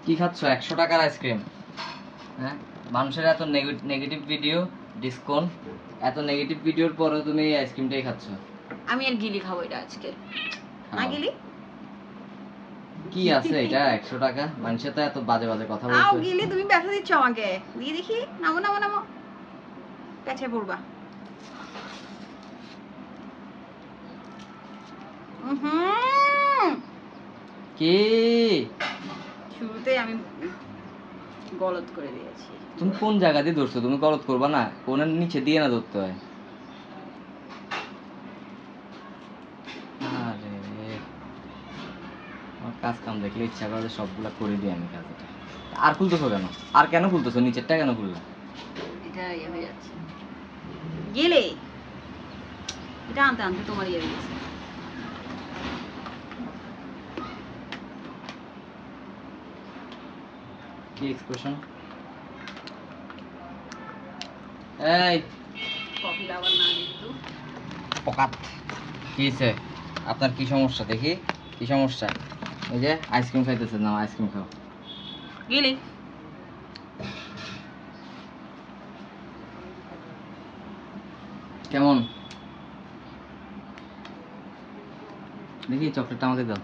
কি খাচ্ছ? 100 টাকার আইসক্রিম। হ্যাঁ, মানুষের এত নেগেটিভ ভিডিও, ডিসকাউন্ট, এত নেগেটিভ ভিডিওর পরেও তুমি এই আইসক্রিমটাই খাচ্ছ। আমি আর গিলি খাবো এটা আজকে। না গিলি কি আছে এটা 100 টাকা? মানুষের তো এত বাজে বাজে কথা আও বলছে। গিলি তুমি ব্যথা দিচ্ছ আমাকে। দিয়ে দেখি, নামো নামো নামো, পেছে পড়বা। কি শুরুতে আমি গলত করে দিয়েছি। তুমি কোন জায়গা দিয়ে ধরছো? তুমি গলত করবা না, কোনের নিচে দিয়ে না ধরতে হয়। আরে আমার কাজ কাম দেখলে ইচ্ছা করে যে সবগুলা করে দিই আমি কাজটা। আর খুলতেছো কেন? আর কেন খুলতেছো? নিচেরটা কেন খুললা? এটা ইয়ে হয়ে যাচ্ছে। গেলে এটা আনতে আনতে তোমার ইয়ে হয়ে গেছে। কি এক্সপ্রেশন? এই কফি লাভার না কিন্তু পকাত কি হয়েছে? আপনার কি সমস্যা দেখি? কি সমস্যা? এই যে আইসক্রিম খাইতেছে না, আইসক্রিম খাও। গেলে কেমন দেখি? চকলেটটা আমাকে দাও।